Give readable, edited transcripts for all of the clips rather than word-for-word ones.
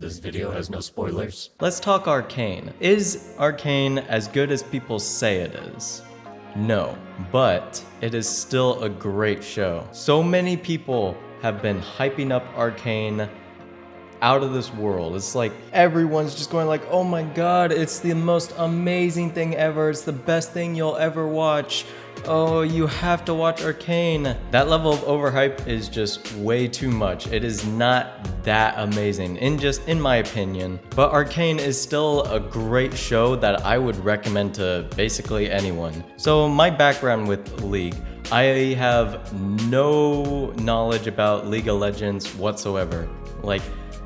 This video has no spoilers. Let's talk Arcane. Is Arcane as good as people say it is? No, but it is still a great show. So many people have been hyping up Arcane out of this world. It's like everyone's just going like, oh my god, it's the most amazing thing ever. It's the best thing you'll ever watch. Oh, you have to watch Arcane. That level of overhype is just way too much. It is not that amazing, in my opinion. But Arcane is still a great show that I would recommend to basically anyone. So my background with League. I have no knowledge about League of Legends whatsoever. Like,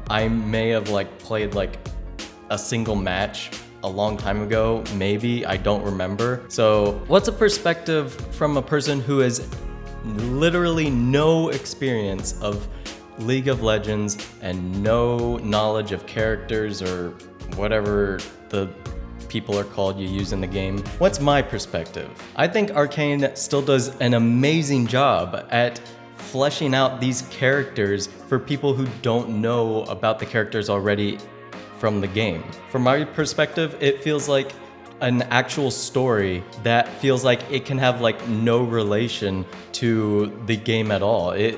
I may have played a single match a long time ago, maybe, I don't remember. So what's a perspective from a person who has literally no experience of League of Legends and no knowledge of characters or whatever the people are called you use in the game? What's my perspective? I think Arcane still does an amazing job at fleshing out these characters for people who don't know about the characters already from the game. From my perspective, it feels like an actual story that feels like it can have no relation to the game at all. It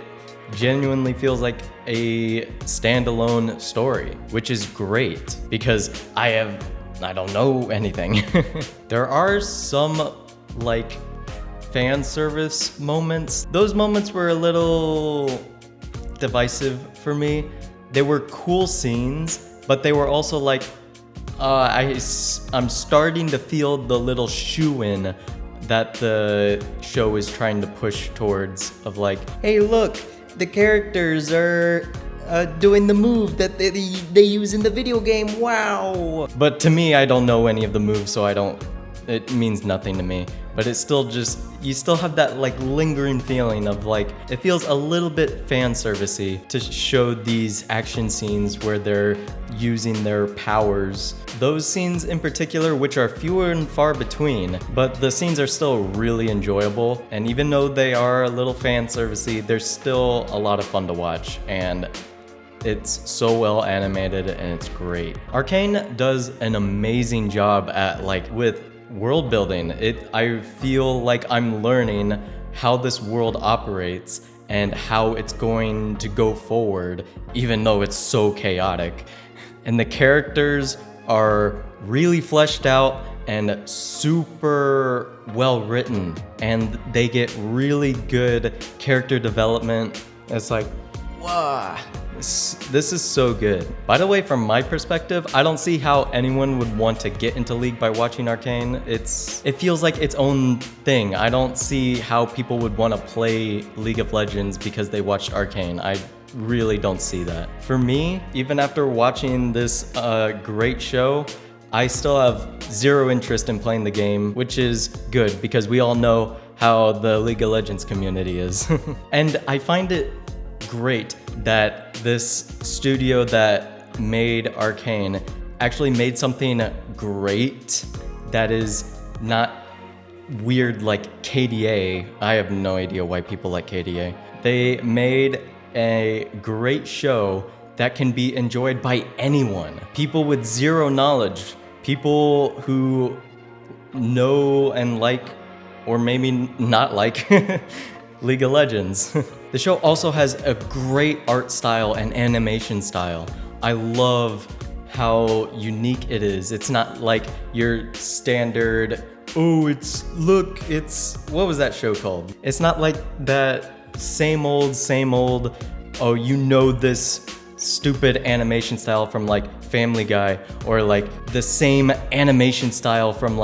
genuinely feels like a standalone story, which is great because I don't know anything. There are some fan service moments. Those moments were a little divisive for me. They were cool scenes, but they were also I'm starting to feel the little shoe-in that the show is trying to push towards of hey look, the characters are doing the move that they use in the video game, wow! But to me, I don't know any of the moves, so it means nothing to me. But it's still you still have that lingering feeling of it feels a little bit fan servicey to show these action scenes where they're using their powers. Those scenes in particular, which are fewer and far between, but the scenes are still really enjoyable. And even though they are a little fan servicey, they're still a lot of fun to watch. And it's so well animated and it's great. Arcane does an amazing job at with world building. I feel like I'm learning how this world operates and how it's going to go forward, even though it's so chaotic. And the characters are really fleshed out and super well written, and they get really good character development. It's wow. This is so good. By the way, from my perspective, I don't see how anyone would want to get into League by watching Arcane. It feels like its own thing. I don't see how people would want to play League of Legends because they watched Arcane. I really don't see that. For me, even after watching this great show, I still have zero interest in playing the game, which is good because we all know how the League of Legends community is. And I find it great that this studio that made Arcane actually made something great that is not weird like KDA. I have no idea why people like KDA. They made a great show that can be enjoyed by anyone. People with zero knowledge, people who know and like, or maybe not like, League of Legends. The show also has a great art style and animation style. I love how unique it is. It's not like your standard, what was that show called? It's not like that same old, oh, you know this stupid animation style from Family Guy, or the same animation style from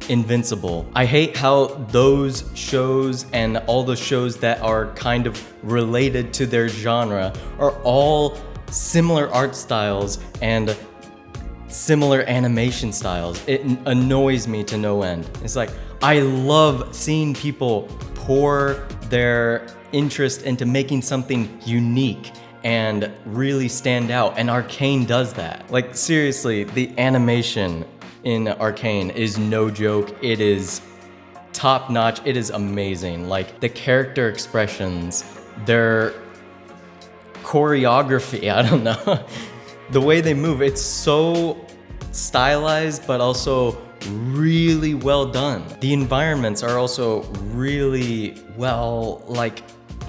Invincible. I hate how those shows and all the shows that are kind of related to their genre are all similar art styles and similar animation styles. It annoys me to no end. It's I love seeing people pour their interest into making something unique and really stand out, and Arcane does that. Seriously, the animation in Arcane is no joke. It is top notch. It is amazing. The character expressions, their choreography, I don't know. the way they move, it's so stylized, but also really well done. The environments are also really well, like,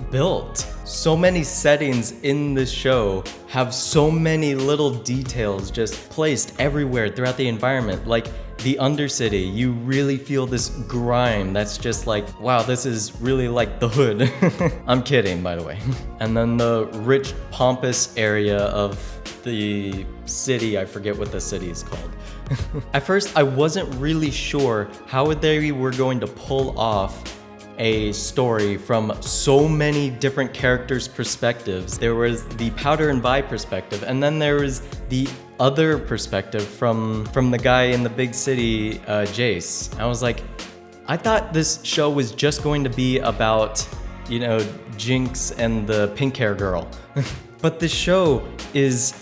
built. So many settings in this show have so many little details just placed everywhere throughout the environment. Like the Undercity, you really feel this grime that's just like, wow, this is really like the hood. I'm kidding, by the way. And then the rich, pompous area of the city, I forget what the city is called. At first, I wasn't really sure how they were going to pull off a story from so many different characters' perspectives. There was the Powder and Vi perspective, and then there was the other perspective from the guy in the big city, Jace. I was like, I thought this show was just going to be about, you know, Jinx and the pink hair girl. But this show is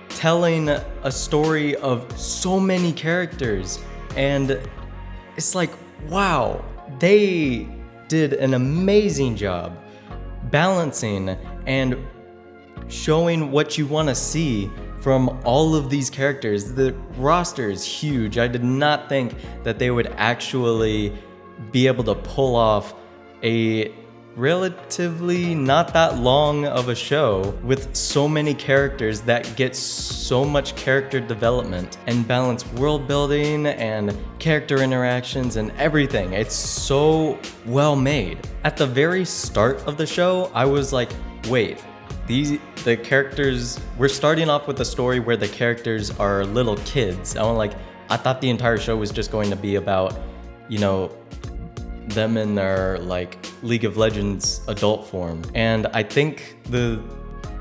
telling a story of so many characters, and it's like, wow, they did an amazing job balancing and showing what you want to see from all of these characters. The roster is huge. I did not think that they would actually be able to pull off a relatively not that long of a show with so many characters that get so much character development and balance world building and character interactions and everything. It's so well made. At the very start of the show, I was like, wait, the characters, we're starting off with a story where the characters are little kids. I thought the entire show was just going to be about, you know, them in their like League of Legends adult form. And I think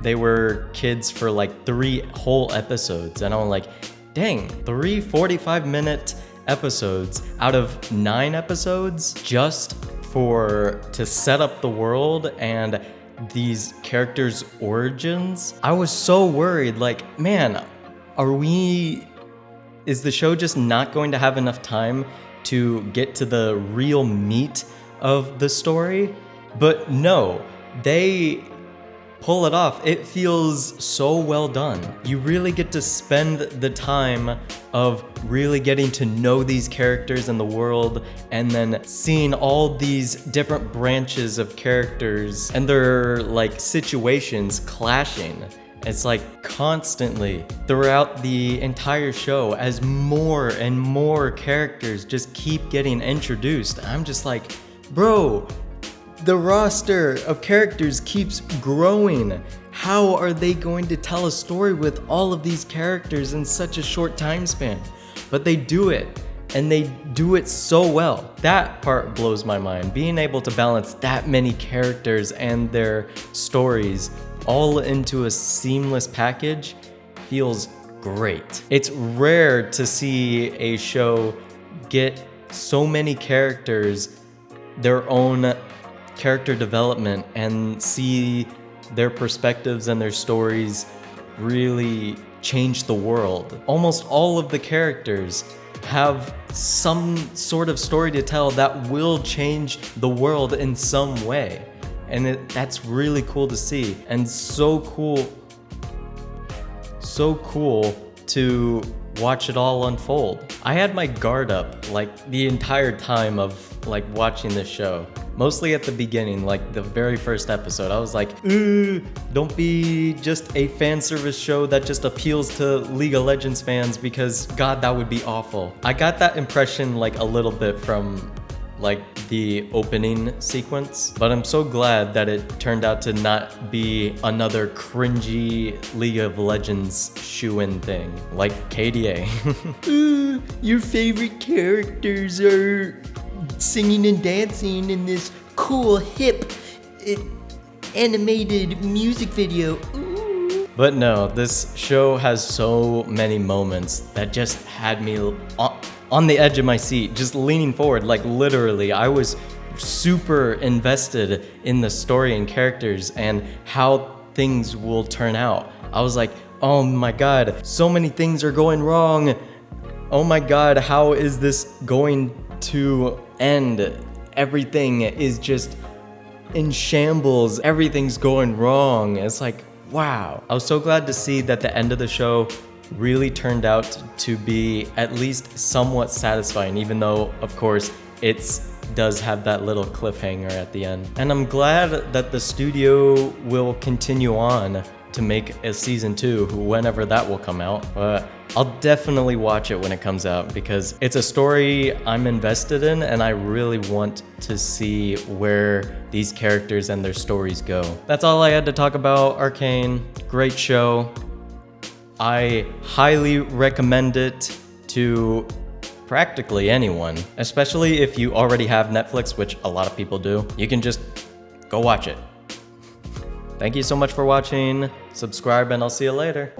they were kids for like 3 whole episodes. And I'm like, dang, 3 45-minute episodes out of 9 episodes just to set up the world and these characters' origins. I was so worried, like, man, is the show just not going to have enough time to get to the real meat of the story? But no, they pull it off. It feels so well done. You really get to spend the time of really getting to know these characters in the world, and then seeing all these different branches of characters and their like situations clashing. It's like constantly throughout the entire show, as more and more characters just keep getting introduced, I'm just like, bro, the roster of characters keeps growing. How are they going to tell a story with all of these characters in such a short time span? But they do it, and they do it so well. That part blows my mind. Being able to balance that many characters and their stories all into a seamless package feels great. It's rare to see a show get so many characters their own character development and see their perspectives and their stories really change the world. Almost all of the characters have some sort of story to tell that will change the world in some way. And that's really cool to see, and so cool to watch it all unfold. I had my guard up like the entire time of like watching this show. Mostly at the beginning, like the very first episode, I was like, don't be just a fan service show that just appeals to League of Legends fans, because God, that would be awful. I got that impression like a little bit from like the opening sequence, but I'm so glad that it turned out to not be another cringy League of Legends shoe-in thing like KDA. Your favorite characters are singing and dancing in this cool hip animated music video. Ooh. But no, this show has so many moments that just had me on the edge of my seat, just leaning forward. Like literally, I was super invested in the story and characters and how things will turn out. I was like, oh my God, so many things are going wrong. Oh my God, how is this going to end? Everything is just in shambles. Everything's going wrong. It's like, wow. I was so glad to see that the end of the show really turned out to be at least somewhat satisfying, even though, of course, it does have that little cliffhanger at the end. And I'm glad that the studio will continue on to make a season 2, whenever that will come out. But I'll definitely watch it when it comes out because it's a story I'm invested in and I really want to see where these characters and their stories go. That's all I had to talk about Arcane. Great show. I highly recommend it to practically anyone, especially if you already have Netflix, which a lot of people do. You can just go watch it. Thank you so much for watching. Subscribe and I'll see you later.